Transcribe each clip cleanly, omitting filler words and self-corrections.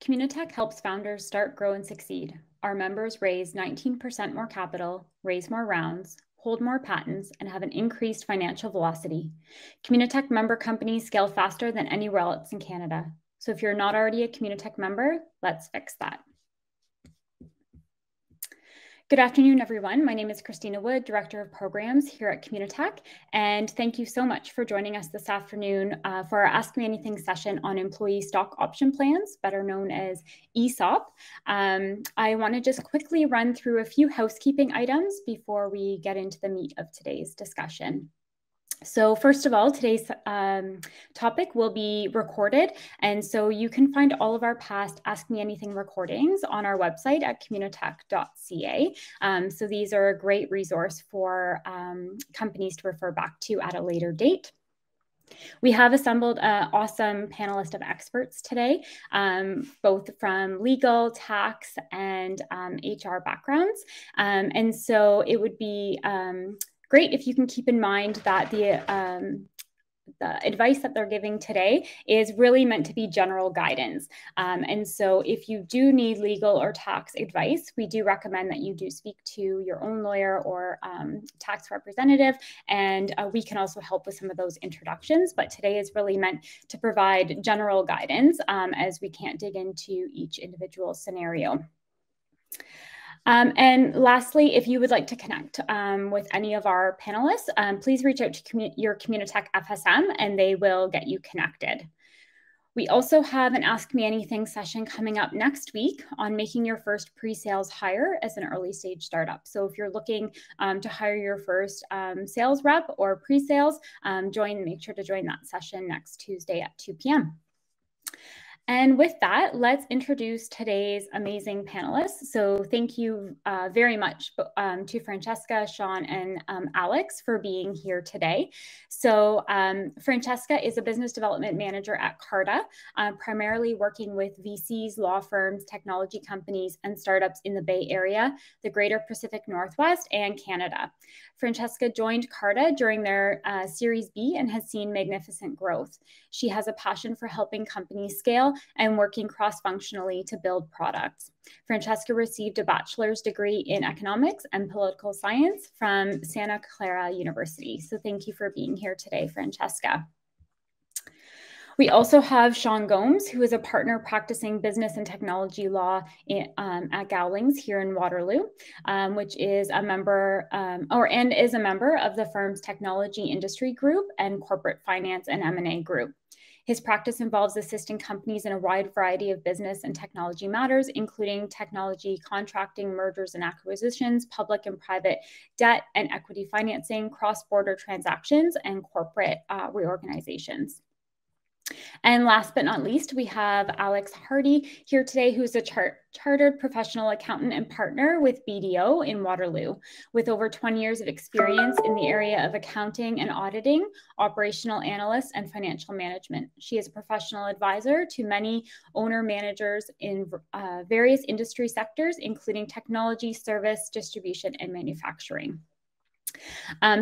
Communitech helps founders start, grow, and succeed. Our members raise 19% more capital, raise more rounds, hold more patents, and have an increased financial velocity. Communitech member companies scale faster than anywhere else in Canada. So if you're not already a Communitech member, let's fix that. Good afternoon, everyone. My name is Christina Wood, Director of Programs here at Communitech, and thank you so much for joining us this afternoon for our Ask Me Anything session on employee stock option plans, better known as ESOP. I want to just quickly run through a few housekeeping items before we get into the meat of today's discussion. So first of all, today's topic will be recorded, and so you can find all of our past Ask Me Anything recordings on our website at communitech.ca. So these are a great resource for companies to refer back to at a later date. We have assembled an awesome panelist of experts today, both from legal, tax, and HR backgrounds. And so it would be great if you can keep in mind that the advice that they're giving today is really meant to be general guidance. And so if you do need legal or tax advice, we do recommend that you do speak to your own lawyer or tax representative, and we can also help with some of those introductions. But today is really meant to provide general guidance as we can't dig into each individual scenario. And lastly, if you would like to connect with any of our panelists, please reach out to your Communitech FSM and they will get you connected. We also have an Ask Me Anything session coming up next week on making your first pre-sales hire as an early stage startup. So if you're looking to hire your first sales rep or pre-sales, make sure to join that session next Tuesday at 2 p.m. And with that, let's introduce today's amazing panelists. So thank you very much to Francesca, Sean, and Alex for being here today. So Francesca is a business development manager at Carta, primarily working with VCs, law firms, technology companies, and startups in the Bay Area, the Greater Pacific Northwest, and Canada. Francesca joined Carta during their Series B and has seen magnificent growth. She has a passion for helping companies scale and working cross-functionally to build products. Francesca received a bachelor's degree in economics and political science from Santa Clara University. So thank you for being here today, Francesca. We also have Sean Gomes, who is a partner practicing business and technology law at Gowlings here in Waterloo, which is a member is a member of the firm's technology industry group and corporate finance and M&A group. His practice involves assisting companies in a wide variety of business and technology matters, including technology contracting, mergers and acquisitions, public and private debt and equity financing, cross-border transactions, and corporate reorganizations. And last but not least, we have Alex Hardy here today, who's a chartered professional accountant and partner with BDO in Waterloo, with over 20 years of experience in the area of accounting and auditing, operational analyst, and financial management. She is a professional advisor to many owner-managers in various industry sectors, including technology, service, distribution, and manufacturing.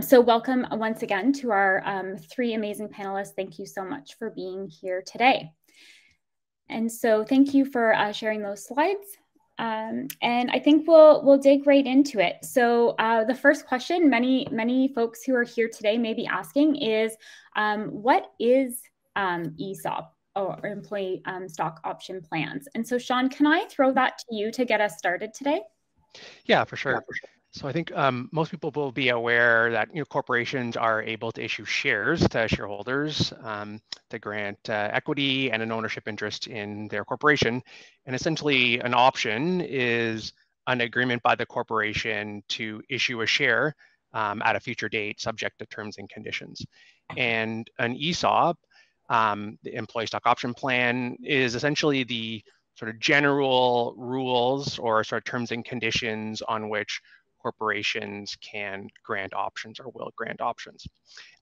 So welcome once again to our three amazing panelists. Thank you so much for being here today. And so thank you for sharing those slides. And I think we'll dig right into it. So the first question many folks who are here today may be asking is, what is ESOP, or employee stock option plans? And so Sean, can I throw that to you to get us started today? Yeah, for sure. So I think most people will be aware that corporations are able to issue shares to shareholders to grant equity and an ownership interest in their corporation. And essentially, an option is an agreement by the corporation to issue a share at a future date, subject to terms and conditions. And an ESOP, the employee stock option plan, is essentially the sort of general rules or sort of terms and conditions on which corporations can grant options or will grant options.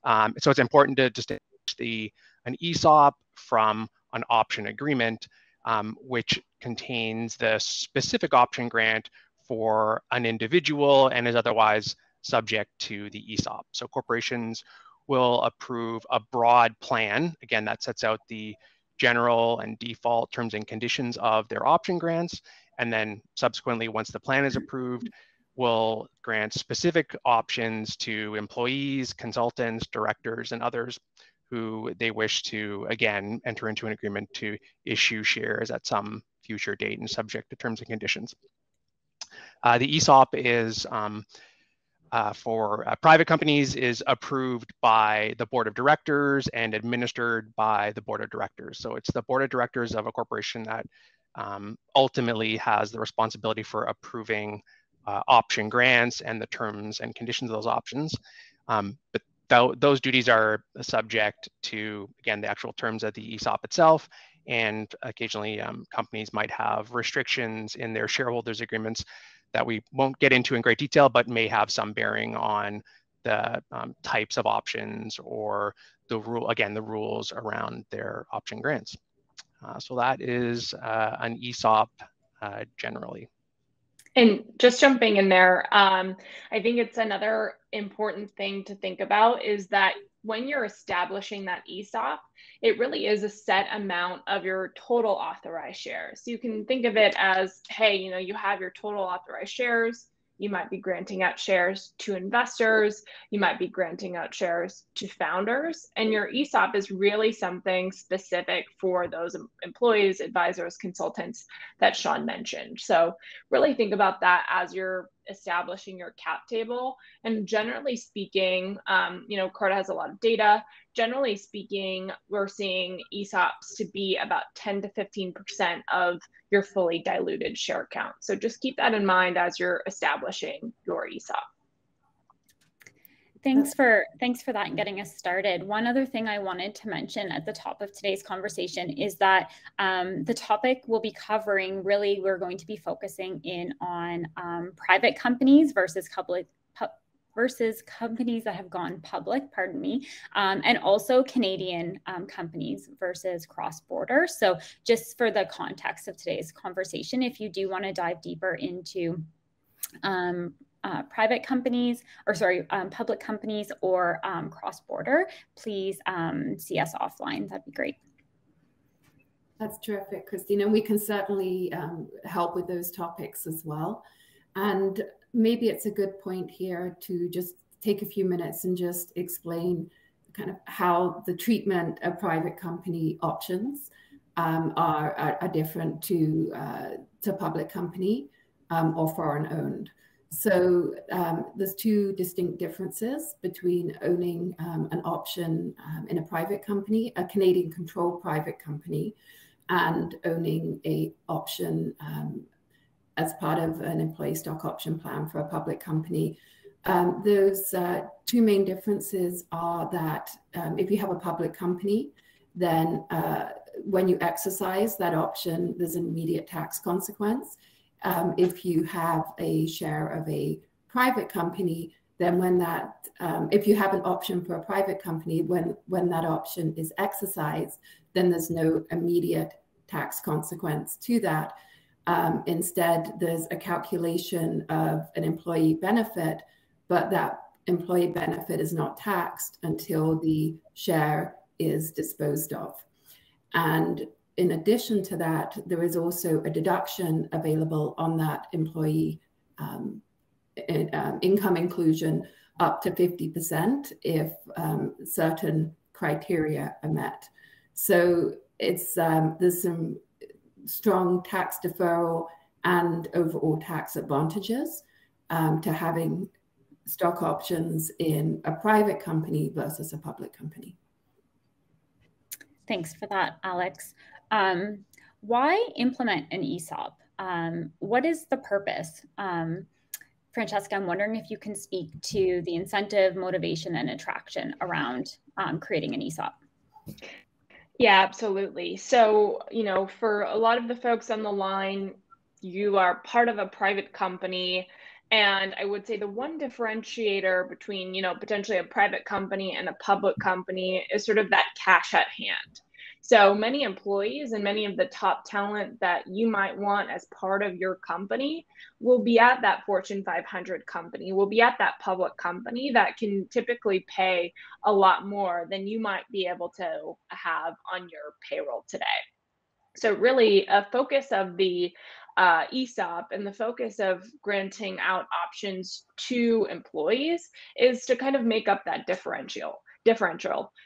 So it's important to distinguish an ESOP from an option agreement, which contains the specific option grant for an individual and is otherwise subject to the ESOP. So corporations will approve a broad plan, again, that sets out the general and default terms and conditions of their option grants. And then subsequently, once the plan is approved, will grant specific options to employees, consultants, directors, and others who they wish to, again, enter into an agreement to issue shares at some future date and subject to terms and conditions. The ESOP is for private companies is approved by the board of directors and administered by the board of directors. So it's the board of directors of a corporation that ultimately has the responsibility for approving option grants and the terms and conditions of those options. But those duties are subject to, again, the actual terms of the ESOP itself. And occasionally companies might have restrictions in their shareholders agreements that we won't get into in great detail, but may have some bearing on the types of options or the rules around their option grants. So that is an ESOP generally. And just jumping in there, I think it's another important thing to think about is that when you're establishing that ESOP, it really is a set amount of your total authorized shares. So you can think of it as, hey, you have your total authorized shares. You might be granting out shares to investors. You might be granting out shares to founders. And your ESOP is really something specific for those employees, advisors, consultants that Sean mentioned. So really think about that as you're establishing your cap table. And generally speaking, Carta has a lot of data. Generally speaking, we're seeing ESOPs to be about 10 to 15% of your fully diluted share count. So just keep that in mind as you're establishing your ESOP. Thanks for that and getting us started. One other thing I wanted to mention at the top of today's conversation is that the topic we'll be covering, really, we're going to be focusing in on private companies versus companies that have gone public, and also Canadian companies versus cross-border. So just for the context of today's conversation, if you do want to dive deeper into public companies or cross-border, please see us offline. That'd be great. That's terrific, Christine. And we can certainly help with those topics as well. And maybe it's a good point here to just take a few minutes and just explain kind of how the treatment of private company options are different to public company or foreign owned. So there's two distinct differences between owning an option in a private company, a Canadian controlled private company, and owning a option as part of an employee stock option plan for a public company. Those two main differences are that if you have a public company, then when you exercise that option, there's an immediate tax consequence. If you have a share of a private company, then if you have an option for a private company, when that option is exercised, then there's no immediate tax consequence to that. Instead, there's a calculation of an employee benefit, but that employee benefit is not taxed until the share is disposed of. And in addition to that, there is also a deduction available on that employee income inclusion up to 50% if certain criteria are met. So there's some strong tax deferral and overall tax advantages to having stock options in a private company versus a public company. Thanks for that, Alex. Why implement an ESOP? What is the purpose? Francesca, I'm wondering if you can speak to the incentive, motivation, and attraction around creating an ESOP. Yeah, absolutely. So, for a lot of the folks on the line, you are part of a private company. And I would say the one differentiator between, potentially a private company and a public company is sort of that cash at hand. So many employees and many of the top talent that you might want as part of your company will be at that Fortune 500 company, will be at that public company that can typically pay a lot more than you might be able to have on your payroll today. So really a focus of the ESOP and the focus of granting out options to employees is to kind of make up that differential.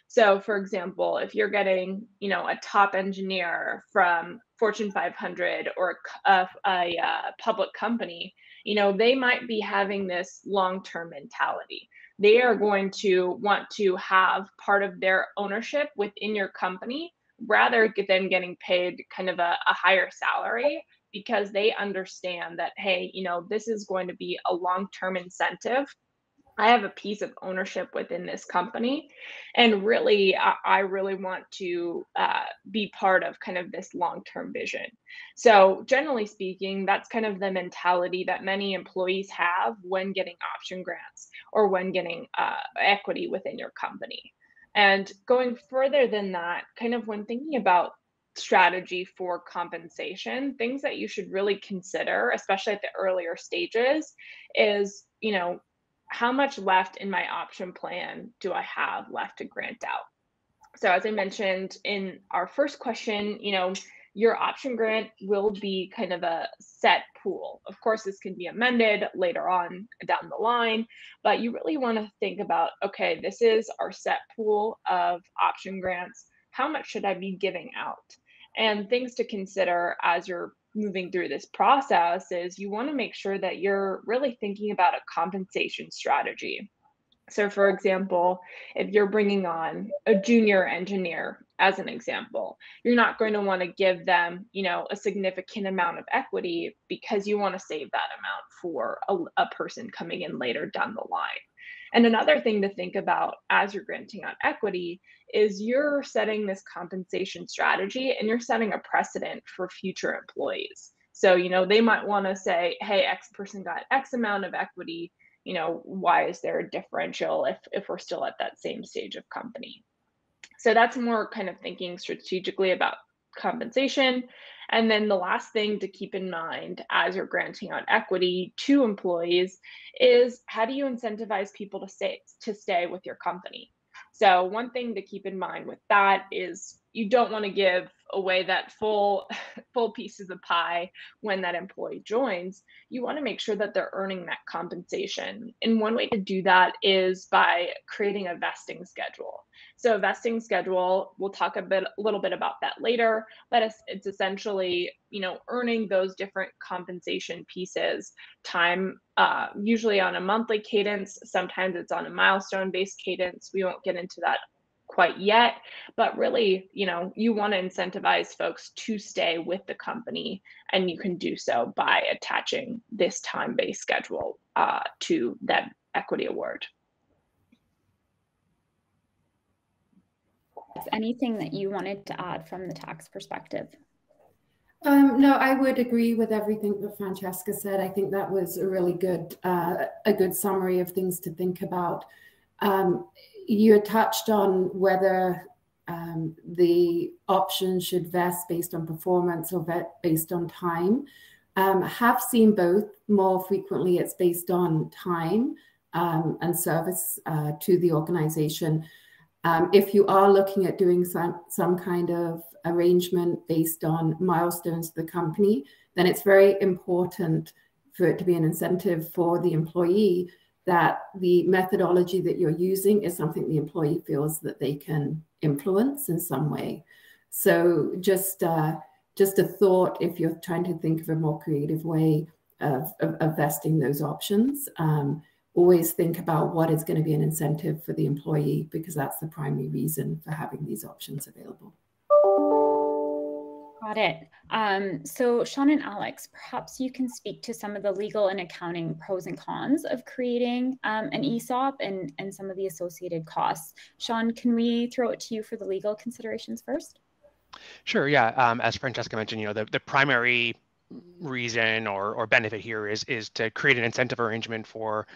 So for example, if you're getting, a top engineer from Fortune 500 or a public company, they might be having this long-term mentality. They are going to want to have part of their ownership within your company rather than getting paid kind of a higher salary, because they understand that, hey, this is going to be a long-term incentive. I have a piece of ownership within this company, and really, I really want to be part of kind of this long-term vision. So generally speaking, that's kind of the mentality that many employees have when getting option grants or when getting equity within your company. And going further than that, kind of when thinking about strategy for compensation, things that you should really consider, especially at the earlier stages, is, how much left in my option plan do I have left to grant out? So as I mentioned in our first question, your option grant will be kind of a set pool. Of course, this can be amended later on down the line, but you really want to think about, okay, this is our set pool of option grants. How much should I be giving out? And things to consider as you're moving through this process is you want to make sure that you're really thinking about a compensation strategy. So for example, if you're bringing on a junior engineer, as an example, you're not going to want to give them, a significant amount of equity because you want to save that amount for a person coming in later down the line. And another thing to think about as you're granting out equity is you're setting this compensation strategy and you're setting a precedent for future employees. So, they might want to say, hey, X person got X amount of equity. Why is there a differential if we're still at that same stage of company? So that's more kind of thinking strategically about compensation. And then the last thing to keep in mind as you're granting out equity to employees is, how do you incentivize people to stay with your company? So one thing to keep in mind with that is you don't want to give away that full piece of the pie when that employee joins. You want to make sure that they're earning that compensation. And one way to do that is by creating a vesting schedule. So a vesting schedule, we'll talk a little bit about that later, but it's essentially, earning those different compensation pieces time, usually on a monthly cadence. Sometimes it's on a milestone-based cadence. We won't get into that quite yet, but really, you want to incentivize folks to stay with the company, and you can do so by attaching this time-based schedule to that equity award. Anything that you wanted to add from the tax perspective? No, I would agree with everything that Francesca said. I think that was a really good summary of things to think about. You touched on whether the option should vest based on performance or based on time. Have seen both. More frequently, it's based on time and service to the organization. If you are looking at doing some kind of arrangement based on milestones of the company, then it's very important for it to be an incentive for the employee that the methodology that you're using is something the employee feels that they can influence in some way. So just a thought, if you're trying to think of a more creative way of vesting those options, always think about what is going to be an incentive for the employee, because that's the primary reason for having these options available. Got it. So Sean and Alex, perhaps you can speak to some of the legal and accounting pros and cons of creating an ESOP and some of the associated costs. Sean, can we throw it to you for the legal considerations first? Sure, yeah. As Francesca mentioned, the primary reason or benefit here is to create an incentive arrangement for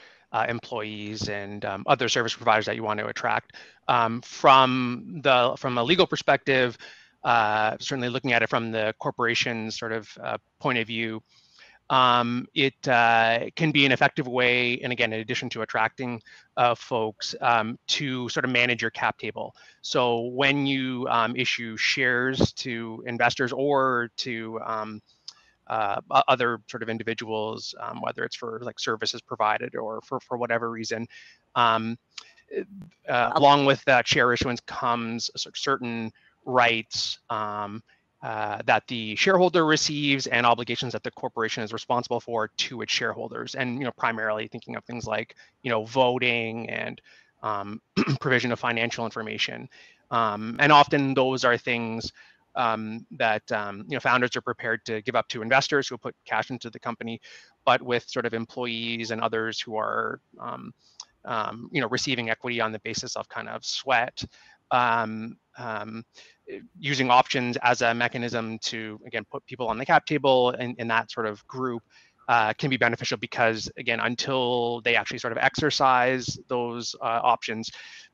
employees and other service providers that you want to attract. From a legal perspective, certainly looking at it from the corporation's sort of point of view, it can be an effective way, and again, in addition to attracting folks, to sort of manage your cap table. So when you issue shares to investors or to other sort of individuals, whether it's for like services provided or for whatever reason, along with that share issuance comes certain rights that the shareholder receives and obligations that the corporation is responsible for to its shareholders, and primarily thinking of things like voting and provision of financial information, and often those are things that founders are prepared to give up to investors who put cash into the company, but with sort of employees and others who are receiving equity on the basis of kind of sweat. Using options as a mechanism to, again, put people on the cap table in that sort of group can be beneficial because, again, until they actually sort of exercise those options,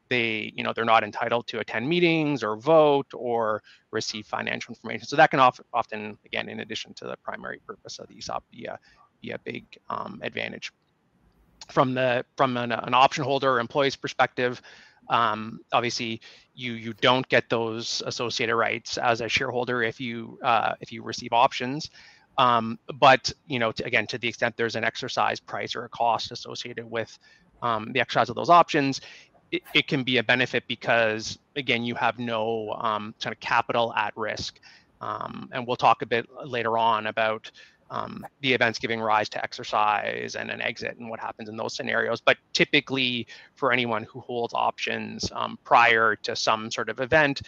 they're not entitled to attend meetings or vote or receive financial information. So that can often, again, in addition to the primary purpose of the ESOP, be a big advantage. From an option holder or employee's perspective, obviously you don't get those associated rights as a shareholder if you receive options, but again, to the extent there's an exercise price or a cost associated with the exercise of those options, it can be a benefit because, again, you have no kind of capital at risk, and we'll talk a bit later on about the events giving rise to exercise and an exit and what happens in those scenarios. But typically, for anyone who holds options prior to some sort of event,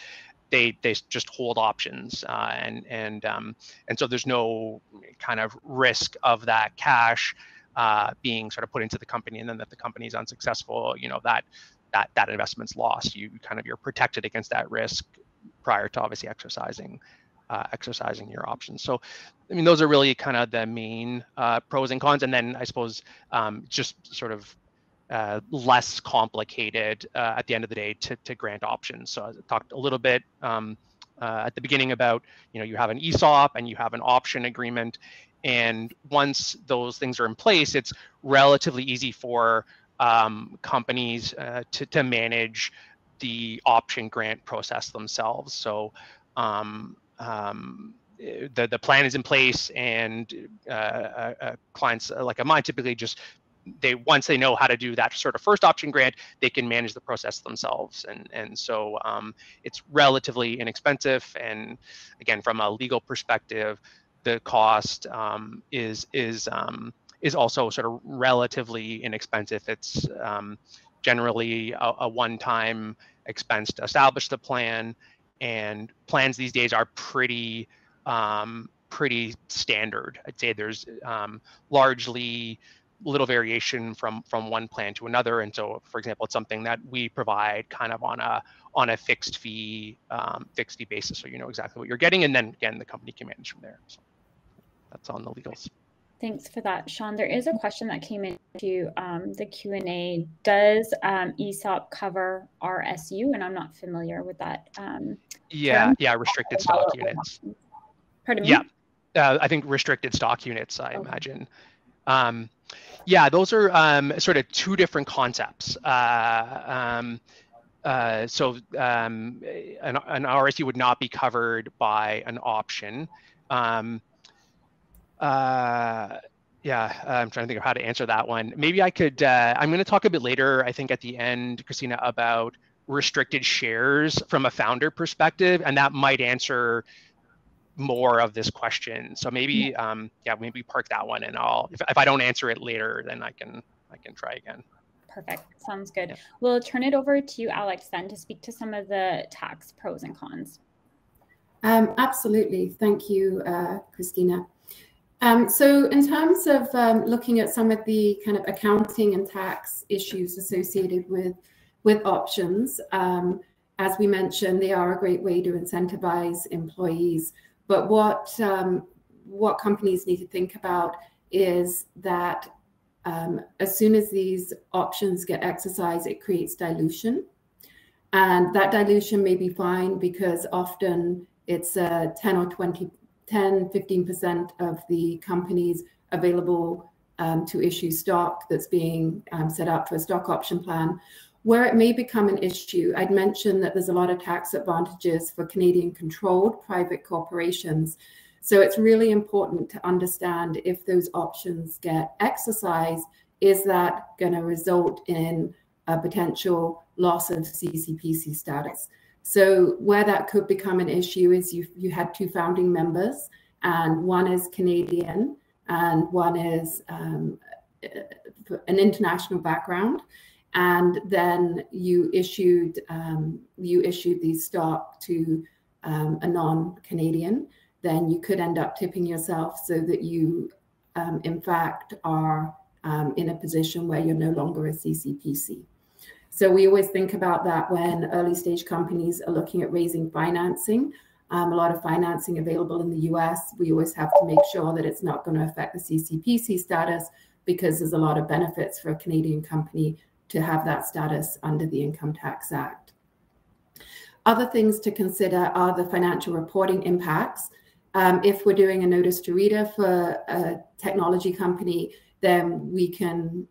they just hold options, and so there's no kind of risk of that cash being sort of put into the company, and then that the company is unsuccessful. That investment's lost. You're protected against that risk prior to obviously exercising your options. So, I mean, those are really kind of the main pros and cons. And then I suppose just sort of less complicated at the end of the day to grant options. So I talked a little bit at the beginning about, you have an ESOP and you have an option agreement. And once those things are in place, it's relatively easy for companies to manage the option grant process themselves. So the plan is in place, and clients like mine typically once they know how to do that sort of first option grant, they can manage the process themselves, and so it's relatively inexpensive. And again, from a legal perspective, the cost is also sort of relatively inexpensive. It's generally a one-time expense to establish the plan. And plans these days are pretty standard. I'd say there's largely little variation from one plan to another. And so, for example, it's something that we provide kind of on a fixed fee basis, so you know exactly what you're getting, and then again the company can manage from there. So that's on the legals. Thanks for that, Sean. There is a question that came into the Q&A. Does ESOP cover RSU? And I'm not familiar with that term. Yeah, restricted stock units. Pardon me? Yeah, I think restricted stock units, I imagine. Yeah, those are sort of two different concepts. So an RSU would not be covered by an option. Yeah, I'm trying to think of how to answer that one. Maybe I could, I'm going to talk a bit later, I think at the end, Christina, about restricted shares from a founder perspective, and that might answer more of this question. So maybe, maybe park that one, and if I don't answer it later, then I can try again. Perfect. Sounds good. Yeah. We'll turn it over to you, Alex, then to speak to some of the tax pros and cons. Absolutely. Thank you, Christina. So in terms of looking at some of the kind of accounting and tax issues associated with options, as we mentioned, they are a great way to incentivize employees. But what companies need to think about is that as soon as these options get exercised, it creates dilution. And that dilution may be fine because often it's 10 or 20, 10, 15% of the companies available to issue stock that's being set up for a stock option plan. Where it may become an issue, I'd mentioned that there's a lot of tax advantages for Canadian-controlled private corporations. So it's really important to understand if those options get exercised, is that going to result in a potential loss of CCPC status? So where that could become an issue is you had two founding members, and one is Canadian and one is an international background. And then you issued the stock to a non-Canadian, then you could end up tipping yourself so that you, in fact, are in a position where you're no longer a CCPC. So we always think about that when early stage companies are looking at raising financing. A lot of financing available in the US, we always have to make sure that it's not going to affect the CCPC status, because there's a lot of benefits for a Canadian company to have that status under the Income Tax Act. Other things to consider are the financial reporting impacts. If we're doing a notice to reader for a technology company, then we can,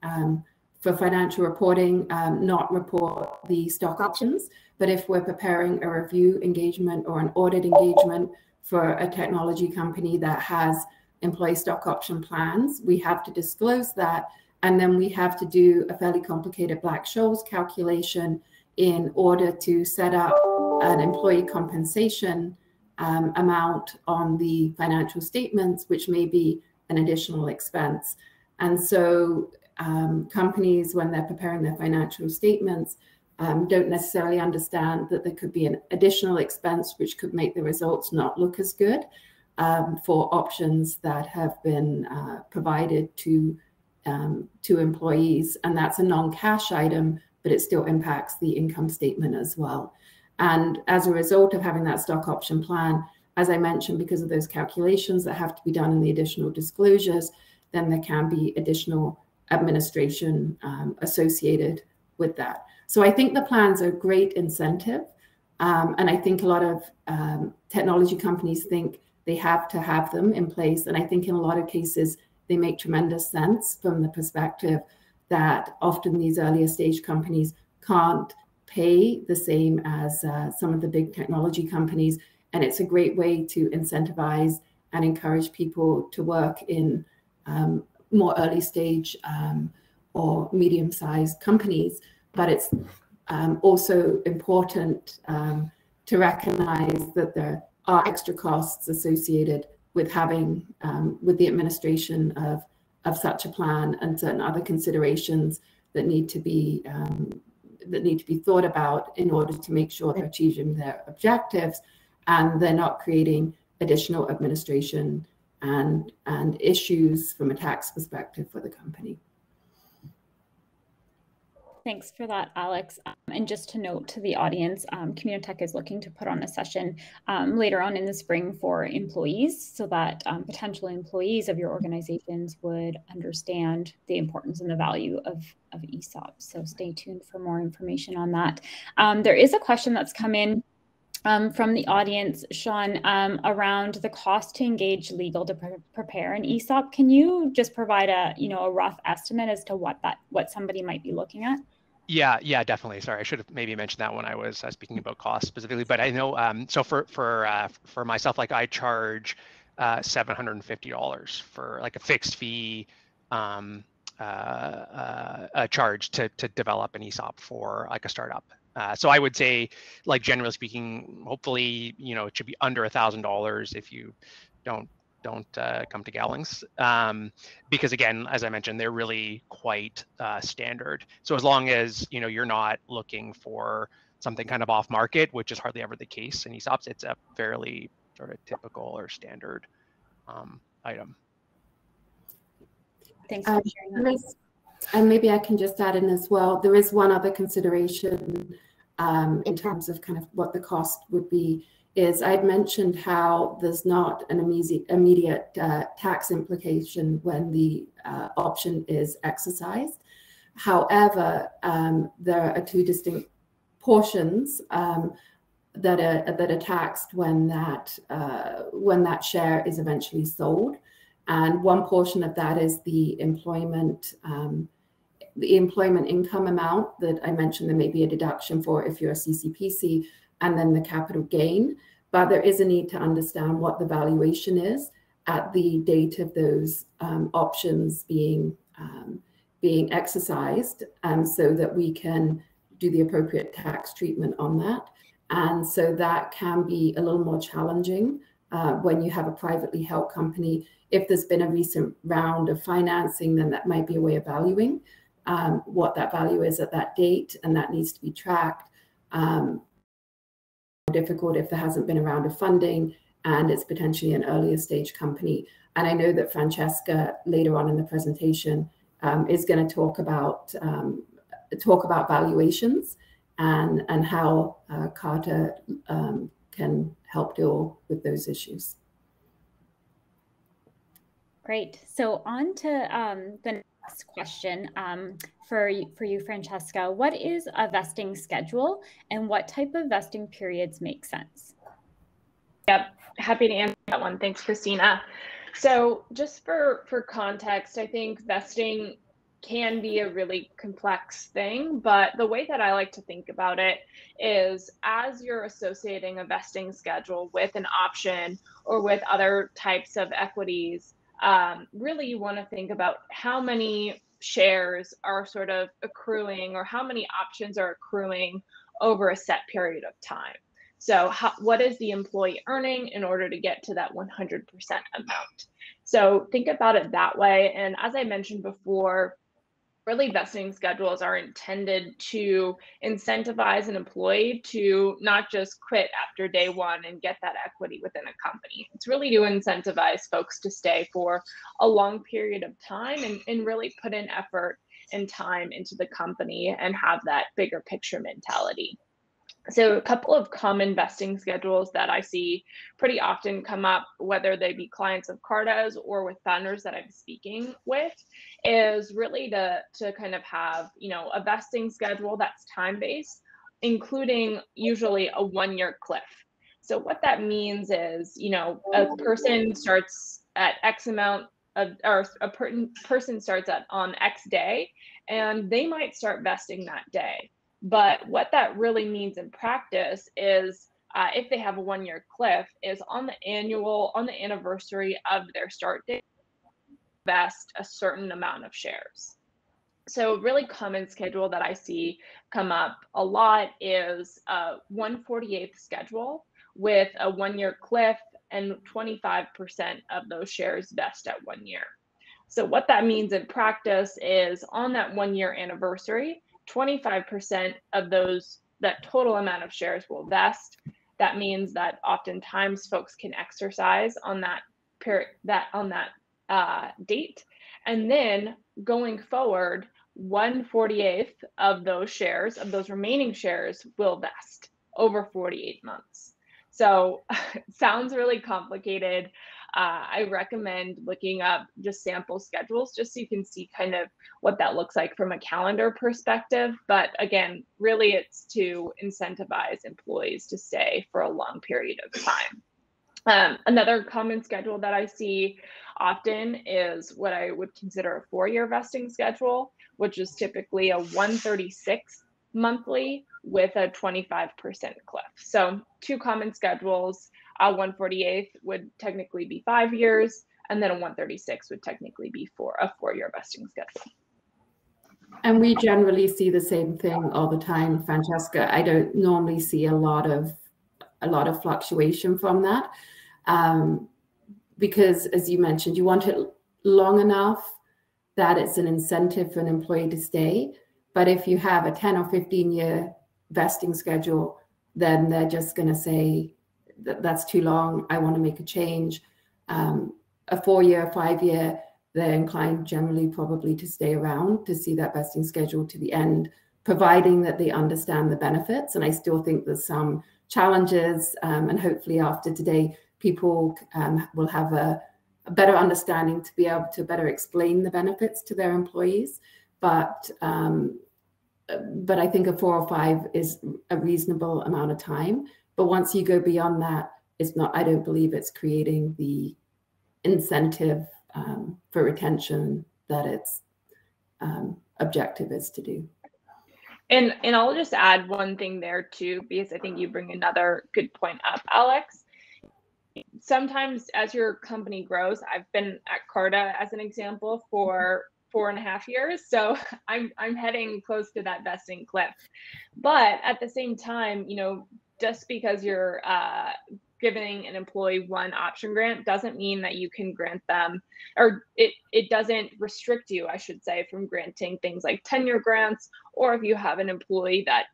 for financial reporting, not report the stock options. But if we're preparing a review engagement or an audit engagement for a technology company that has employee stock option plans, we have to disclose that. And then we have to do a fairly complicated Black-Scholes calculation in order to set up an employee compensation amount on the financial statements, which may be an additional expense. And so companies, when they're preparing their financial statements, don't necessarily understand that there could be an additional expense which could make the results not look as good for options that have been provided to employees. And that's a non-cash item, but it still impacts the income statement as well. And as a result of having that stock option plan, as I mentioned, because of those calculations that have to be done in the additional disclosures, then there can be additional administration associated with that. So I think the plans are a great incentive. And I think a lot of technology companies think they have to have them in place. And I think in a lot of cases, they make tremendous sense from the perspective that often these earlier stage companies can't pay the same as some of the big technology companies. And it's a great way to incentivize and encourage people to work in more early stage or medium-sized companies. But it's also important to recognize that there are extra costs associated with having with the administration of such a plan, and certain other considerations that need to be thought about in order to make sure they're achieving their objectives and they're not creating additional administration and issues from a tax perspective for the company. Thanks for that, Alex. And just to note to the audience, Communitech is looking to put on a session later on in the spring for employees, so that potential employees of your organizations would understand the importance and the value of ESOP. So stay tuned for more information on that. There is a question that's come in from the audience, Sean, around the cost to engage legal to prepare an ESOP. Can you just provide a rough estimate as to what somebody might be looking at? Yeah, definitely. Sorry, I should have maybe mentioned that when I was speaking about cost specifically. But I know, so for myself, like I charge $750 for like a fixed fee a charge to develop an ESOP for like a startup. So I would say, like generally speaking, hopefully, it should be under $1,000 if you don't come to Gowlings, because again, as I mentioned, they're really quite standard. So as long as you're not looking for something kind of off market, which is hardly ever the case in ESOPs, it's a fairly sort of typical or standard item. Thanks for sharing that. And maybe I can just add in as well, there is one other consideration in terms of kind of what the cost would be, is I'd mentioned how there's not an immediate tax implication when the option is exercised. However, there are two distinct portions that are taxed when that share is eventually sold. And one portion of that is the employment income amount that I mentioned. There may be a deduction for if you're a CCPC, and then the capital gain. But there is a need to understand what the valuation is at the date of those options being exercised, so that we can do the appropriate tax treatment on that. And so that can be a little more challenging when you have a privately held company. If there's been a recent round of financing, then that might be a way of valuing what that value is at that date, and that needs to be tracked. Difficult if there hasn't been a round of funding and it's potentially an earlier stage company. And I know that Francesca later on in the presentation is going to talk about valuations and how Carta can help deal with those issues. Great. So on to the next question for you, Francesca. What is a vesting schedule, and what type of vesting periods make sense? Yep, happy to answer that one. Thanks, Christina. So just for context, I think vesting can be a really complex thing, but the way that I like to think about it is, as you're associating a vesting schedule with an option or with other types of equities, really you want to think about how many shares are sort of accruing, or how many options are accruing over a set period of time. So what is the employee earning in order to get to that 100% amount? So think about it that way. And as I mentioned before, really vesting schedules are intended to incentivize an employee to not just quit after day one and get that equity within a company. It's really to incentivize folks to stay for a long period of time and really put in effort and time into the company and have that bigger picture mentality. So a couple of common vesting schedules that I see pretty often come up, whether they be clients of Carta's or with founders that I'm speaking with, is really to kind of have, a vesting schedule that's time-based, including usually a 1-year cliff. So what that means is, a person starts at X amount of, or a person starts on X day, and they might start vesting that day. But what that really means in practice is, if they have a 1-year cliff, is on the anniversary of their start date, vest a certain amount of shares. So a really common schedule that I see come up a lot is a 1/48th schedule with a 1-year cliff, and 25% of those shares vest at 1 year. So what that means in practice is, on that 1-year anniversary, 25% of that total amount of shares will vest. That means that oftentimes folks can exercise on that date, and then going forward, 1/48th of those shares, of those remaining shares, will vest over 48 months. So it sounds really complicated. I recommend looking up just sample schedules, just so you can see kind of what that looks like from a calendar perspective. But again, really it's to incentivize employees to stay for a long period of time. Another common schedule that I see often is what I would consider a 4-year vesting schedule, which is typically a 1/36 monthly with a 25% cliff. So 2 common schedules. 1/48th would technically be 5 years, and then a 1/36 would technically be for a 4-year vesting schedule. And we generally see the same thing all the time, Francesca. I don't normally see a lot of fluctuation from that, because, as you mentioned, you want it long enough that it's an incentive for an employee to stay. But if you have a 10 or 15-year vesting schedule, then they're just going to say, that's too long, I want to make a change. A 4-year, 5-year, they're inclined generally probably to stay around to see that vesting schedule to the end, providing that they understand the benefits. And I still think there's some challenges, and hopefully after today, people will have a better understanding to be able to better explain the benefits to their employees. But I think a 4 or 5 is a reasonable amount of time But once you go beyond that, it's not, I don't believe it's creating the incentive for retention that its objective is to do. And I'll just add one thing there too, because I think you bring another good point up, Alex. Sometimes as your company grows, I've been at Carta as an example for 4.5 years, so I'm heading close to that vesting cliff. But at the same time, you know, just because you're giving an employee one option grant doesn't mean that you can grant them, or it doesn't restrict you, I should say, from granting things like tenure grants, or if you have an employee that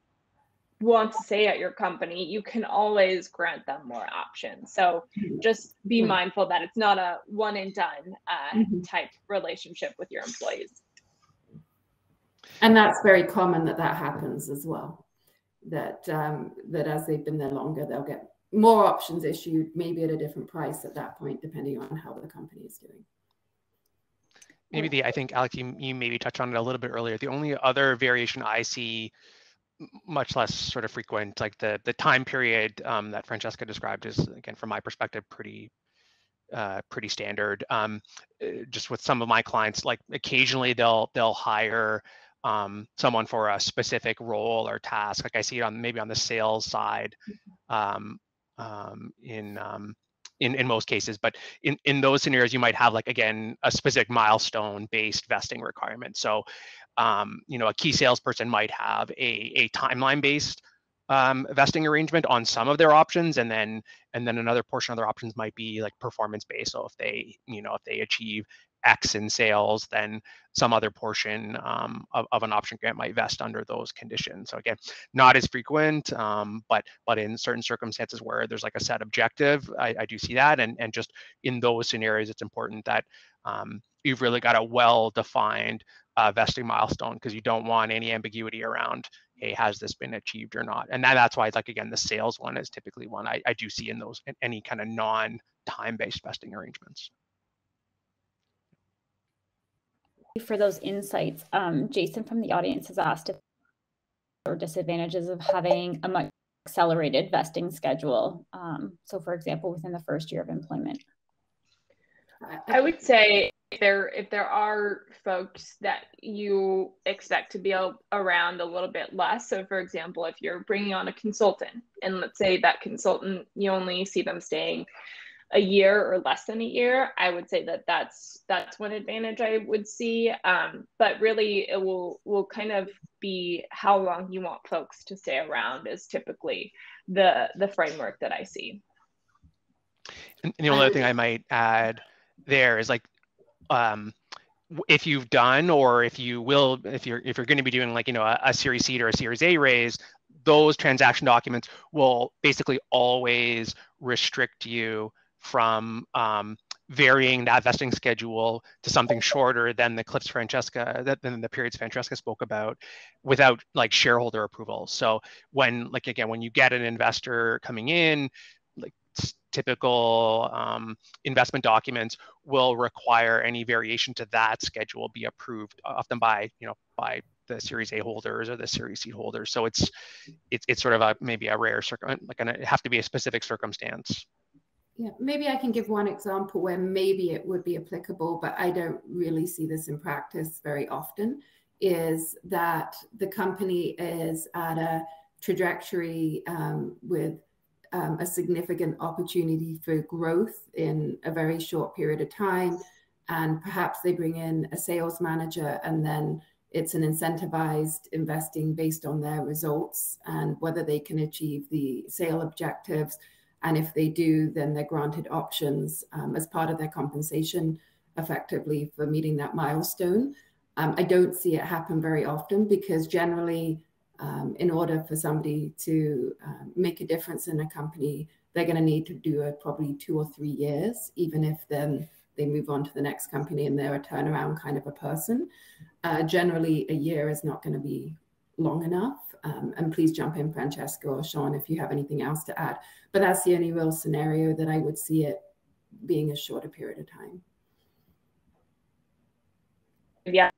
wants to stay at your company, you can always grant them more options. So just be mindful that it's not a one and done type relationship with your employees. And that's very common that happens as well. That as they've been there longer, they'll get more options issued, maybe at a different price at that point, depending on how the company is doing. Maybe I think, Alex, you maybe touched on it a little bit earlier. The only other variation I see, much less sort of frequent, like the time period that Francesca described is, again, from my perspective, pretty standard. Just with some of my clients, like occasionally they'll hire someone for a specific role or task. Like I see it maybe on the sales side in most cases, but in those scenarios, you might have, like, again, a specific milestone based vesting requirement. So you know, a key salesperson might have a timeline based vesting arrangement on some of their options, and then another portion of their options might be like performance based. So if they achieve X in sales, then some other portion of an option grant might vest under those conditions. So again, not as frequent, but in certain circumstances where there's like a set objective, I do see that. And just in those scenarios, it's important that you've really got a well-defined vesting milestone, because you don't want any ambiguity around, hey, has this been achieved or not? And that's why, like, again, the sales one is typically one I do see in any kind of non-time-based vesting arrangements. For those insights, Jason from the audience has asked if there are disadvantages of having a much accelerated vesting schedule. So, for example, within the first year of employment. I would say if there are folks that you expect to be around a little bit less. So, for example, if you're bringing on a consultant, and let's say that consultant, you only see them staying a year or less than a year, I would say that that's one advantage I would see. But really, it will kind of be how long you want folks to stay around is typically the framework that I see. And the only other thing I might add there is, like, if you've done, or if you're going to be doing, like, you know, a Series C or a Series A raise, those transaction documents will basically always restrict you from varying that vesting schedule to something shorter than the than the periods Francesca spoke about, without, like, shareholder approval. So when, like, again, when you get an investor coming in, like, typical investment documents will require any variation to that schedule be approved, often by the Series A holders or the Series C holders. So it's sort of maybe a rare it have to be a specific circumstance. Yeah, maybe I can give one example where maybe it would be applicable, but I don't really see this in practice very often, is that the company is at a trajectory with a significant opportunity for growth in a very short period of time. And perhaps they bring in a sales manager, and then it's an incentivized investing based on their results and whether they can achieve the sale objectives. And if they do, then they're granted options as part of their compensation, effectively, for meeting that milestone. I don't see it happen very often, because generally, in order for somebody to make a difference in a company, they're going to need to do probably 2 or 3 years, even if then they move on to the next company and they're a turnaround kind of a person. Generally, a year is not going to be long enough. And please jump in, Francesca or Sean, if you have anything else to add. But that's the only real scenario that I would see it being a shorter period of time. Yeah.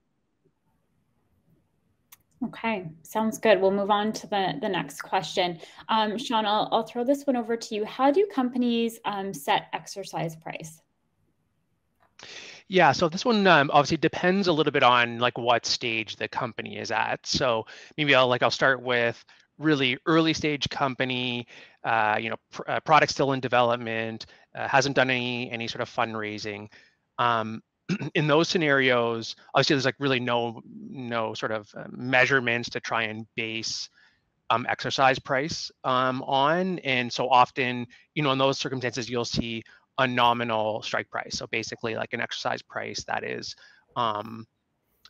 Okay, sounds good. We'll move on to the next question. Sean, I'll throw this one over to you. How do companies set exercise price? Yeah, so this one obviously depends a little bit on like what stage the company is at. So maybe I'll start with really early stage company, product still in development, hasn't done any sort of fundraising. In those scenarios, obviously there's like really no sort of measurements to try and base exercise price on, and so often, in those circumstances, you'll see a nominal strike price. So basically, like an exercise price that is a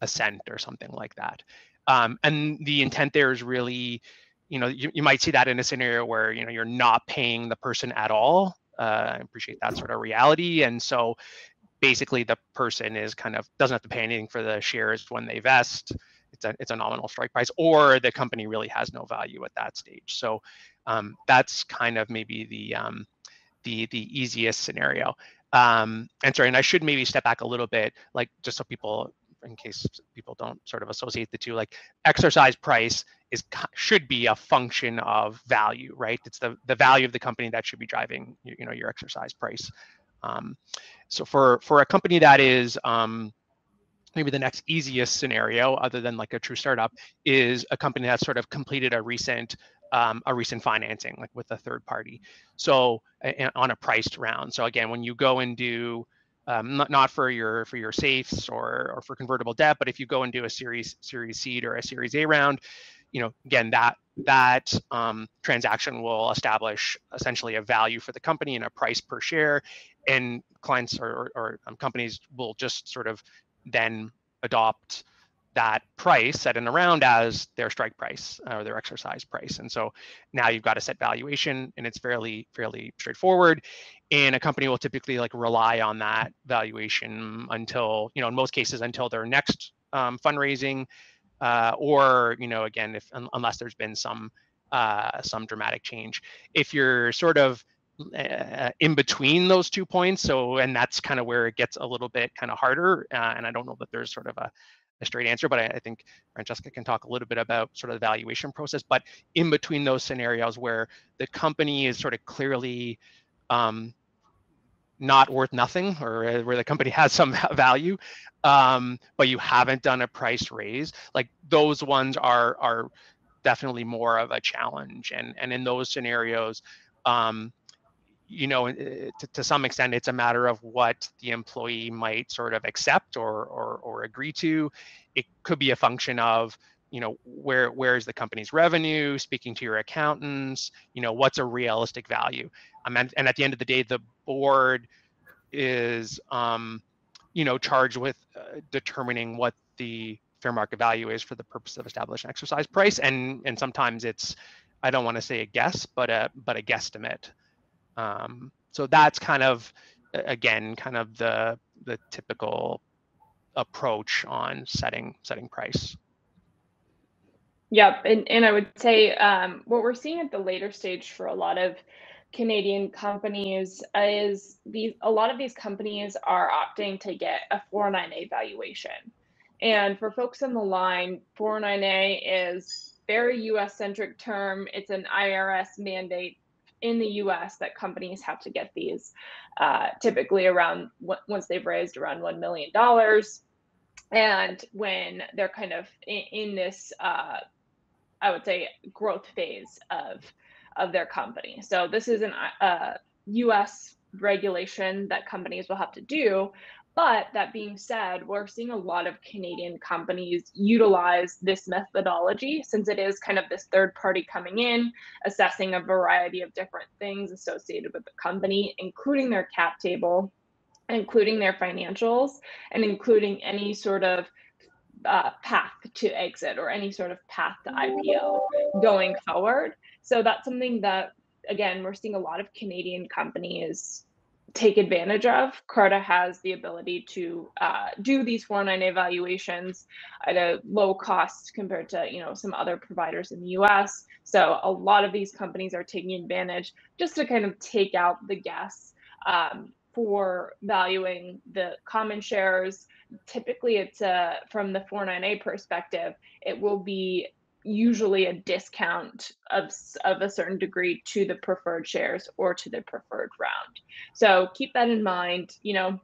cent or something like that. And the intent there is really, you might see that in a scenario where you're not paying the person at all. I appreciate that sort of reality, and so basically the person is doesn't have to pay anything for the shares when they vest. It's a nominal strike price, or the company really has no value at that stage. So that's kind of maybe the easiest scenario. And I should maybe step back a little bit, like just so people, in case people don't sort of associate the two, like exercise price should be a function of value, right? It's the value of the company that should be driving your exercise price. So for a company that is maybe the next easiest scenario, other than like a true startup, is a company that's sort of completed a recent financing, like with a third party. So on a priced round. So again, when you go and do not for your safes or for convertible debt, but if you go and do a series seed or a series A round, again, that transaction will establish essentially a value for the company and a price per share, and clients or companies will just sort of then adopt that price set in the round as their strike price or their exercise price. And so now you've got a set valuation, and it's fairly straightforward. And a company will typically like rely on that valuation until, in most cases, until their next fundraising, or again, unless there's been some dramatic change. If you're sort of in between those 2 points, and that's kind of where it gets a little bit kind of harder, and I don't know that there's sort of a straight answer, but I think Francesca can talk a little bit about sort of the valuation process. But in between those scenarios where the company is sort of clearly not worth nothing, or where the company has some value, but you haven't done a price raise, like those ones are definitely more of a challenge. And in those scenarios, to some extent, it's a matter of what the employee might sort of accept or agree to. It could be a function of, where is the company's revenue, speaking to your accountants, what's a realistic value. And at the end of the day, the board is, charged with determining what the fair market value is for the purpose of establishing exercise price. And sometimes it's, I don't want to say a guess, but a guesstimate. So that's kind of, again, kind of the typical approach on setting price. Yep, and I would say what we're seeing at the later stage for a lot of Canadian companies is a lot of these companies are opting to get a 409A valuation. And for folks on the line, 409A is very US-centric term. It's an IRS mandate in the US that companies have to get these typically around, once they've raised around $1 million. And when they're kind of in this, I would say, growth phase of their company. So this is a US regulation that companies will have to do. But that being said, we're seeing a lot of Canadian companies utilize this methodology, since it is kind of this third party coming in, assessing a variety of different things associated with the company, including their cap table, including their financials, and including any sort of path to exit or any sort of path to IPO going forward. So that's something that, again, we're seeing a lot of Canadian companies take advantage of. Carta has the ability to do these 409 evaluations at a low cost compared to some other providers in the US. So a lot of these companies are taking advantage just to kind of take out the guess for valuing the common shares. Typically, it's from the 49A perspective, it will be usually a discount of a certain degree to the preferred shares or to the preferred round. So keep that in mind, you know,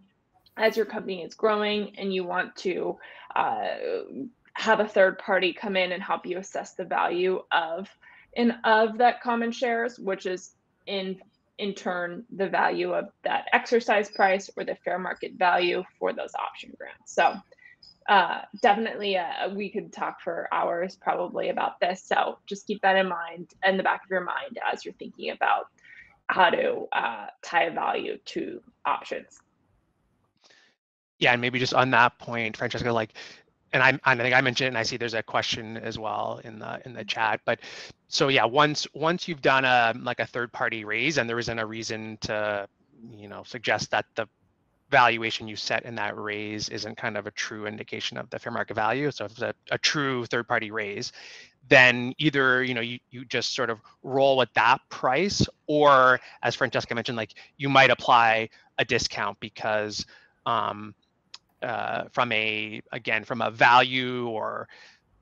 as your company is growing and you want to have a third party come in and help you assess the value of that common shares, which is in turn the value of that exercise price or the fair market value for those option grants. So definitely we could talk for hours probably about this. So just keep that in mind, in the back of your mind, as you're thinking about how to tie a value to options. Yeah, and maybe just on that point, Francesca, like, and I think I mentioned it, and I see there's a question as well in the chat. But so yeah, once you've done a third party raise, and there isn't a reason to, you know, suggest that the valuation you set in that raise isn't kind of a true indication of the fair market value. So if it's a true third party raise, then either, you know, you just sort of roll with that price, or as Francesca mentioned, like, you might apply a discount because from a value or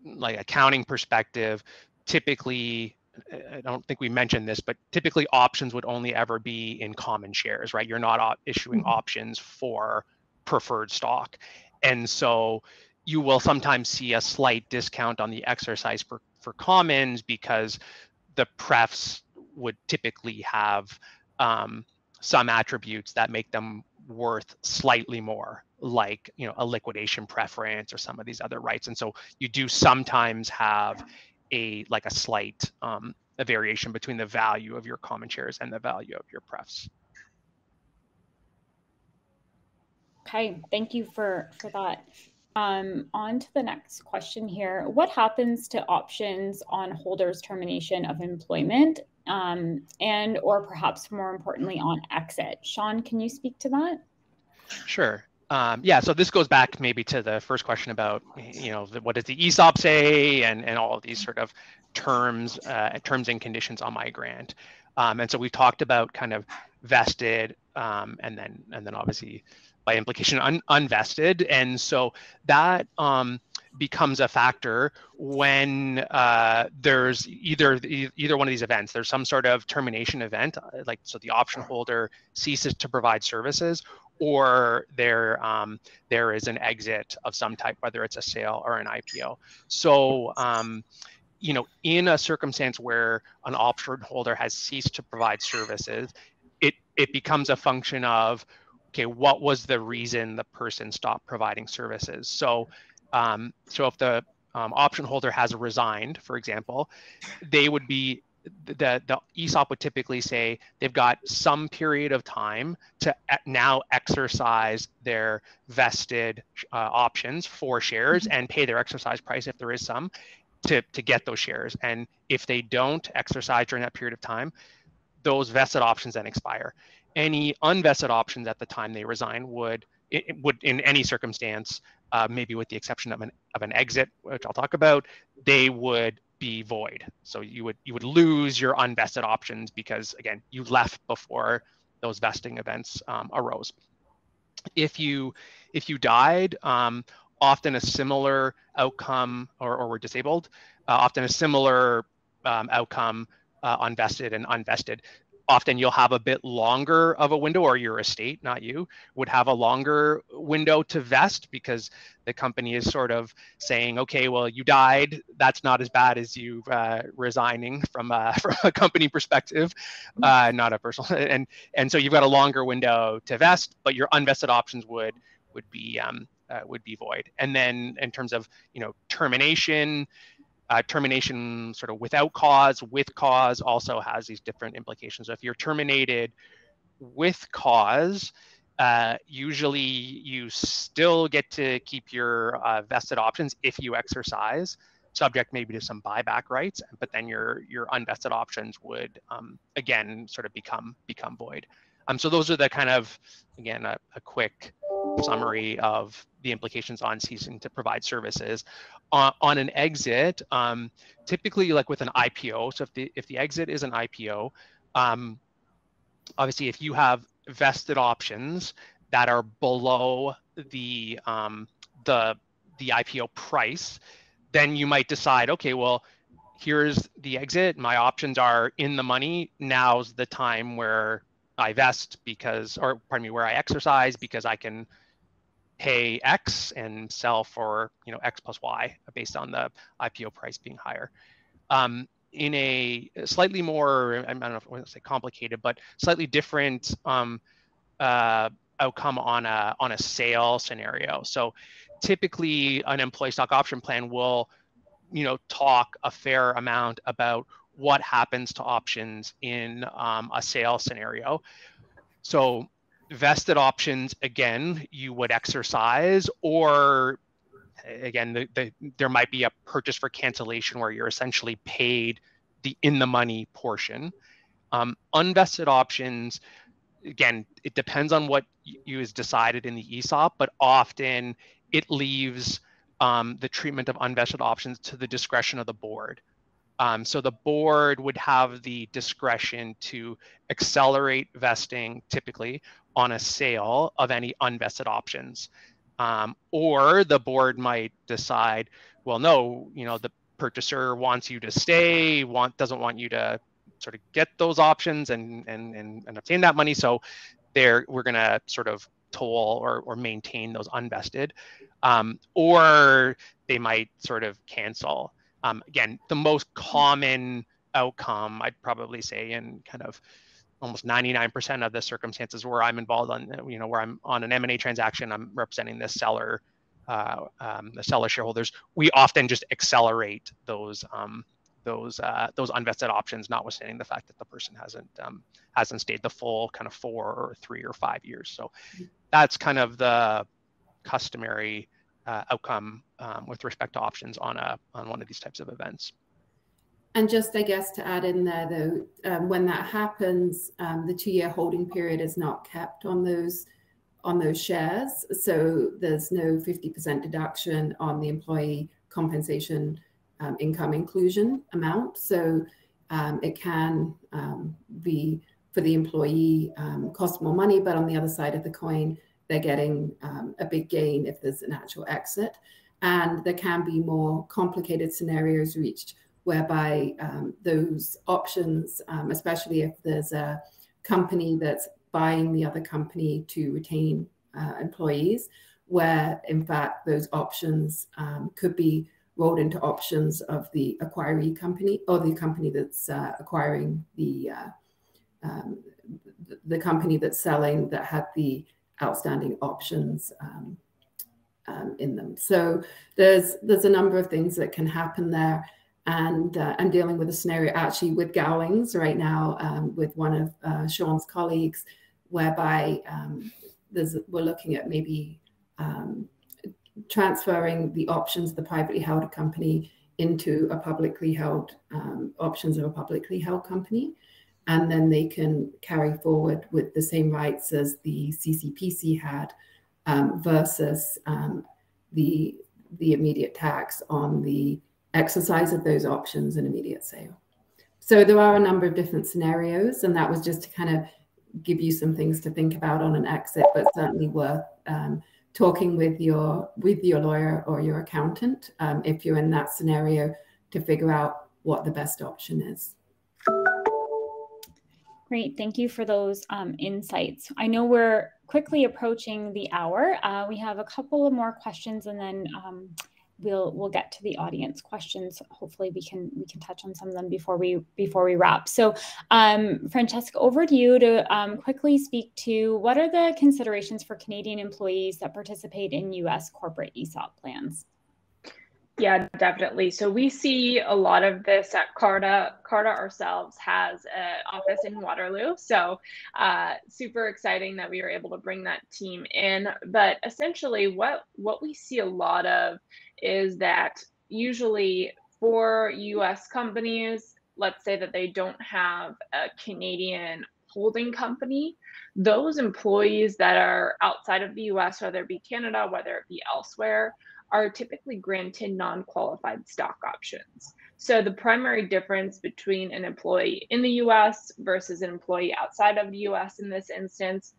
like accounting perspective, typically, I don't think we mentioned this, but typically options would only ever be in common shares, right? You're not issuing options for preferred stock. And so you will sometimes see a slight discount on the exercise for commons, because the prefs would typically have some attributes that make them worth slightly more, like, you know, a liquidation preference or some of these other rights. And so you do sometimes have a slight a variation between the value of your common shares and the value of your prefs. Okay, thank you for that. On to the next question here. What happens to options on holders' termination of employment, and or perhaps more importantly on exit? Sean, can you speak to that? Sure. Yeah, so this goes back maybe to the first question about, you know, what does the Esop say, and all of these sort of terms and conditions on my grant. And so we've talked about kind of vested, and then obviously by implication unvested. And so that becomes a factor when there's either one of these events. There's some sort of termination event, like, so the option holder ceases to provide services, or there is an exit of some type, whether it's a sale or an IPO. So you know, in a circumstance where an option holder has ceased to provide services, it becomes a function of, okay, what was the reason the person stopped providing services? So so if the option holder has resigned, for example, they would be, the ESOP would typically say they've got some period of time to now exercise their vested options for shares and pay their exercise price, if there is some, to get those shares. And if they don't exercise during that period of time, those vested options then expire. Any unvested options at the time they resign would in any circumstance, maybe with the exception of an exit, which I'll talk about, they would be void. So you would lose your unvested options because, again, you left before those vesting events arose. If you died, often a similar outcome, or were disabled, often a similar outcome on vested and unvested. Often you'll have a bit longer of a window, or your estate, not you, would have a longer window to vest, because the company is sort of saying, okay, well, you died. That's not as bad as you resigning from a company perspective, not a personal. And so you've got a longer window to vest, but your unvested options would be void. And then in terms of, you know, termination sort of without cause, with cause also has these different implications. So if you're terminated with cause, usually you still get to keep your vested options if you exercise, subject maybe to some buyback rights, but then your unvested options would again sort of become void. So those are the kind of, again, a quick summary of the implications on ceasing to provide services. On an exit, typically like with an IPO, so if the exit is an IPO, obviously if you have vested options that are below the IPO price, then you might decide, okay, well, here's the exit. My options are in the money. Now's the time where I vest because, or pardon me, where I exercise because I can pay X and sell for, you know, X plus Y based on the IPO price being higher. In a slightly more, I don't know if I want to say complicated, but slightly different outcome on a sale scenario. So typically an employee stock option plan will, you know, talk a fair amount about what happens to options in a sale scenario. So vested options, again, you would exercise, or again, there might be a purchase for cancellation where you're essentially paid the in the money portion. Unvested options, again, it depends on what you is decided in the ESOP, but often it leaves the treatment of unvested options to the discretion of the board. So the board would have the discretion to accelerate vesting, typically on a sale of any unvested options. Or the board might decide, well, no, you know, the purchaser wants you to stay, doesn't want you to sort of get those options and obtain that money. So we're going to sort of toll or maintain those unvested, or they might sort of cancel. Again, the most common outcome, I'd probably say, in kind of almost 99% of the circumstances where I'm involved on, you know, where I'm on an M&A transaction, I'm representing the seller shareholders. We often just accelerate those unvested options, notwithstanding the fact that the person hasn't stayed the full kind of 4 or 3 or 5 years. So that's kind of the customary outcome with respect to options on one of these types of events. And just, I guess, to add in there, though, when that happens, the 2-year holding period is not kept on those shares. So there's no 50% deduction on the employee compensation income inclusion amount. So it can be, for the employee, cost more money, but on the other side of the coin, they're getting a big gain if there's an actual exit. And there can be more complicated scenarios reached whereby those options, especially if there's a company that's buying the other company to retain employees, where in fact those options could be rolled into options of the acquiree company, or the company that's acquiring the company that's selling, that had the outstanding options in them. So there's a number of things that can happen there. And I'm dealing with a scenario actually with Gowings right now with one of Sean's colleagues, whereby we're looking at maybe transferring the options of the privately held company into a publicly held options of a publicly held company, and then they can carry forward with the same rights as the CCPC had, versus the immediate tax on the exercise of those options and immediate sale. So there are a number of different scenarios, and that was just to kind of give you some things to think about on an exit, but certainly worth talking with your lawyer or your accountant if you're in that scenario, to figure out what the best option is. Great, thank you for those insights. I know we're quickly approaching the hour. We have a couple of more questions, and then we'll get to the audience questions. Hopefully we can touch on some of them before we wrap. So Francesca, over to you to quickly speak to what are the considerations for Canadian employees that participate in US corporate ESOP plans? Yeah, definitely. So we see a lot of this at Carta. Carta ourselves has an office in Waterloo. So super exciting that we were able to bring that team in. But essentially what we see a lot of is that usually for US companies, let's say that they don't have a Canadian holding company, those employees that are outside of the US, whether it be Canada, whether it be elsewhere, are typically granted non-qualified stock options. So the primary difference between an employee in the US versus an employee outside of the US in this instance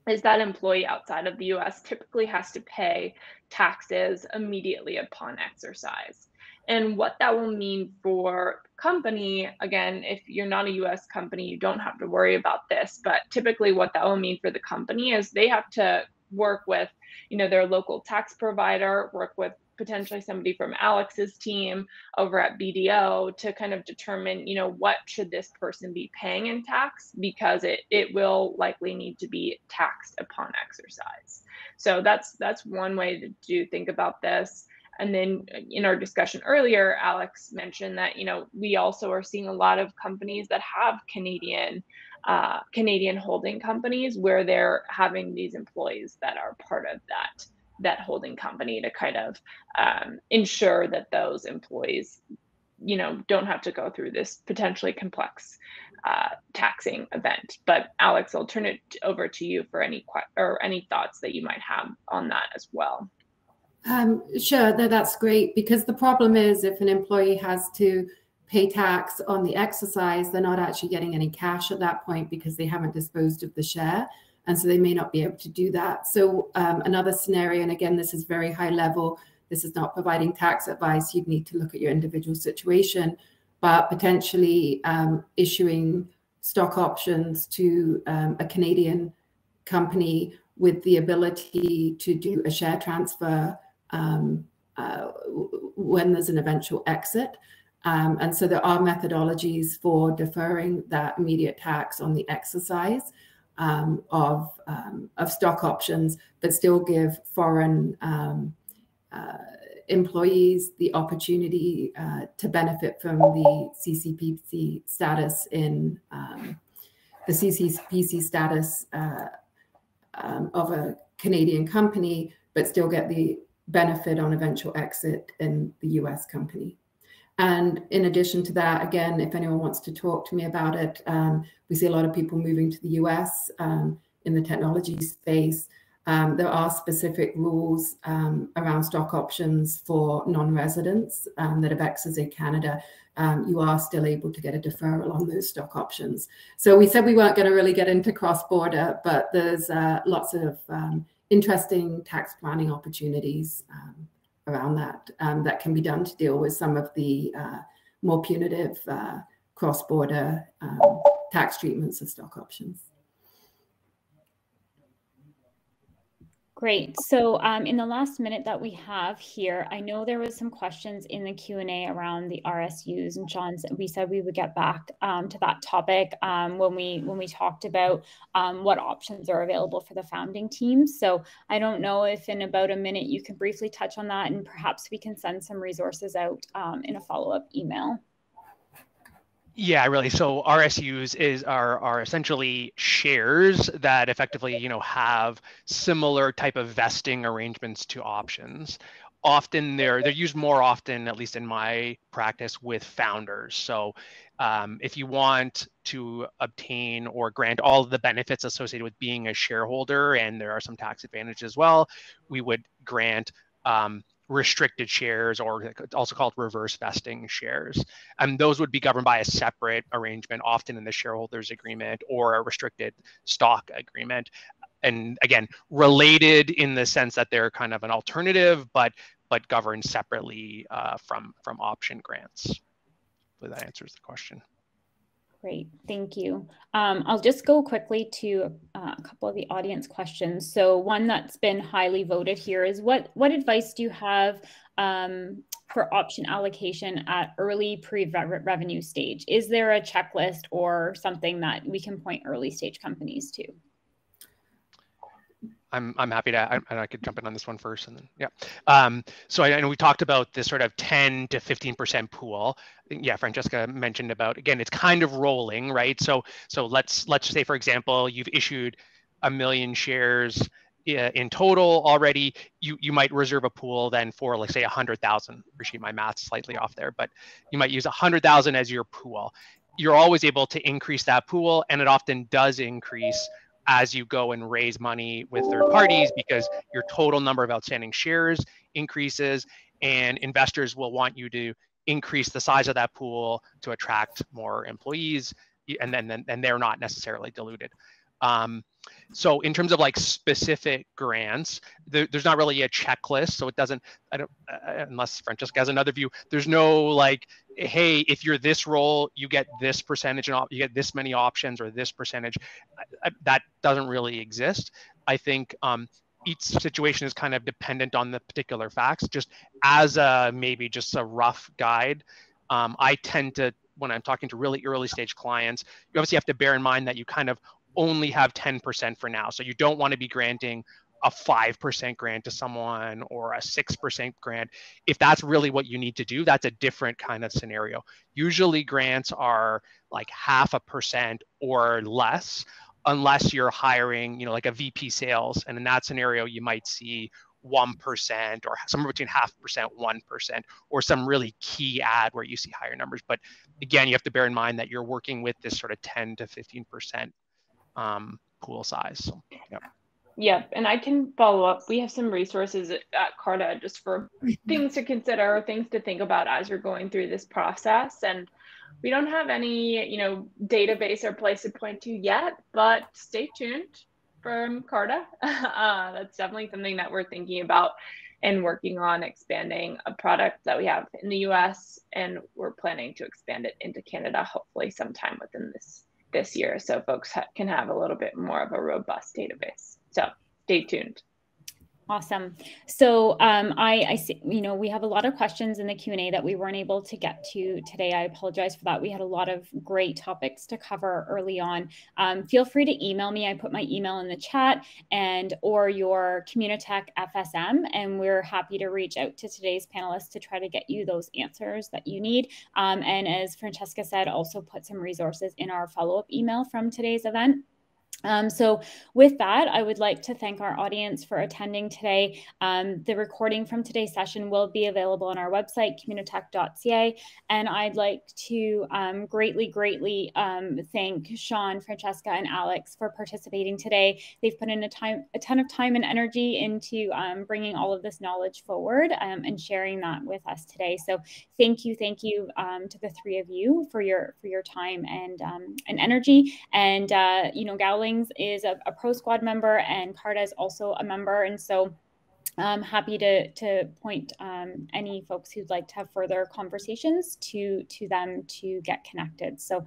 is that employee outside of the US typically has to pay taxes immediately upon exercise. And what that will mean for company, again, if you're not a US company, you don't have to worry about this, but typically what that will mean for the company is they have to work with, their local tax provider, work with potentially somebody from Alex's team over at BDO to kind of determine, what should this person be paying in tax, because it will likely need to be taxed upon exercise. So that's one way to think about this. And then in our discussion earlier, Alex mentioned that, we also are seeing a lot of companies that have Canadian holding companies where they're having these employees that are part of that holding company to kind of ensure that those employees, don't have to go through this potentially complex taxing event. But Alex, I'll turn it over to you for any thoughts that you might have on that as well. Sure, that's great, because the problem is if an employee has to pay tax on the exercise, they're not actually getting any cash at that point because they haven't disposed of the share. And so they may not be able to do that. So another scenario, and again, this is very high level, this is not providing tax advice, you'd need to look at your individual situation, but potentially issuing stock options to a Canadian company with the ability to do a share transfer when there's an eventual exit. And so there are methodologies for deferring that immediate tax on the exercise of stock options, but still give foreign employees the opportunity to benefit from the CCPC status in the CCPC status of a Canadian company, but still get the benefit on eventual exit in the US company. And in addition to that, again, if anyone wants to talk to me about it, we see a lot of people moving to the US in the technology space. There are specific rules around stock options for non-residents that have exited Canada. You are still able to get a deferral on those stock options. So we said we weren't going to really get into cross-border, but there's lots of interesting tax planning opportunities around that that can be done to deal with some of the more punitive cross-border tax treatments of stock options. Great. So in the last minute that we have here, I know there was some questions in the Q&A around the RSUs, and Sean, we said we would get back to that topic when we talked about what options are available for the founding team. So I don't know if in about a minute you can briefly touch on that, and perhaps we can send some resources out in a follow-up email. Yeah, really. So RSUs are essentially shares that effectively, have similar type of vesting arrangements to options. Often they're used more often, at least in my practice, with founders. So if you want to obtain or grant all of the benefits associated with being a shareholder, and there are some tax advantages as well, we would grant restricted shares, or also called reverse vesting shares. And those would be governed by a separate arrangement, often in the shareholders agreement or a restricted stock agreement. And again, related in the sense that they're kind of an alternative, but governed separately from option grants. Hopefully that answers the question. Great, thank you. I'll just go quickly to a couple of the audience questions. So one that's been highly voted here is what advice do you have for option allocation at early pre-revenue stage? Is there a checklist or something that we can point early stage companies to? I'm happy to, and I could jump in on this one first, and then yeah. So I know we talked about this sort of 10 to 15% pool. Yeah, Francesca mentioned about, again, it's kind of rolling, right? So let's say, for example, you've issued 1 million shares in total already. You might reserve a pool then for, like, say, 100,000. Appreciate my math slightly off there, but you might use 100,000 as your pool. You're always able to increase that pool, and it often does increase as you go and raise money with third parties, because your total number of outstanding shares increases, and investors will want you to increase the size of that pool to attract more employees, and then they're not necessarily diluted. So in terms of like specific grants, there's not really a checklist. So it doesn't, unless Francesca has another view, there's no like, hey, if you're this role, you get this percentage and you get this many options or this percentage. That doesn't really exist. I think each situation is kind of dependent on the particular facts. Just as a, maybe just a rough guide, I tend to, when I'm talking to really early stage clients, you obviously have to bear in mind that you kind of only have 10% for now. So you don't want to be granting a 5% grant to someone or a 6% grant. If that's really what you need to do, that's a different kind of scenario. Usually grants are like 0.5% or less, unless you're hiring, like a VP sales. And in that scenario, you might see 1% or somewhere between 0.5%, 1%, or some really key ad where you see higher numbers. But again, you have to bear in mind that you're working with this sort of 10 to 15% pool size. So, yeah. Yep, and I can follow up. We have some resources at CARTA just for things to consider, things to think about as you're going through this process. And we don't have any, database or place to point to yet, but stay tuned from CARTA. That's definitely something that we're thinking about and working on, expanding a product that we have in the US, and we're planning to expand it into Canada, hopefully sometime within this year, so folks can have a little bit more of a robust database. So stay tuned. Awesome. So I see, we have a lot of questions in the Q&A that we weren't able to get to today. I apologize for that. We had a lot of great topics to cover early on. Feel free to email me. I put my email in the chat, or your Communitech FSM, and we're happy to reach out to today's panelists to try to get you those answers that you need. And as Francesca said, also put some resources in our follow-up email from today's event. So with that, I would like to thank our audience for attending today. The recording from today's session will be available on our website, communitech.ca. And I'd like to greatly thank Sean, Francesca, and Alex for participating today. They've put in a ton of time and energy into bringing all of this knowledge forward and sharing that with us today. So thank you to the three of you for your time and energy. And Gowling is a Pro Squad member, and CARTA is also a member, and so I'm happy to point any folks who'd like to have further conversations to them to get connected. So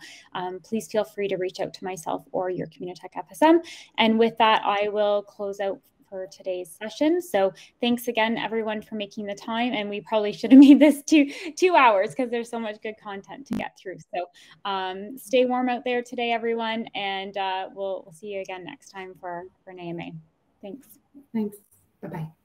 please feel free to reach out to myself or your Communitech FSM. And with that, I will close out for today's session. So thanks again, everyone, for making the time. And we probably should have made this 2 hours because there's so much good content to get through. So stay warm out there today, everyone. And we'll see you again next time for an AMA. Thanks. Thanks. Bye-bye.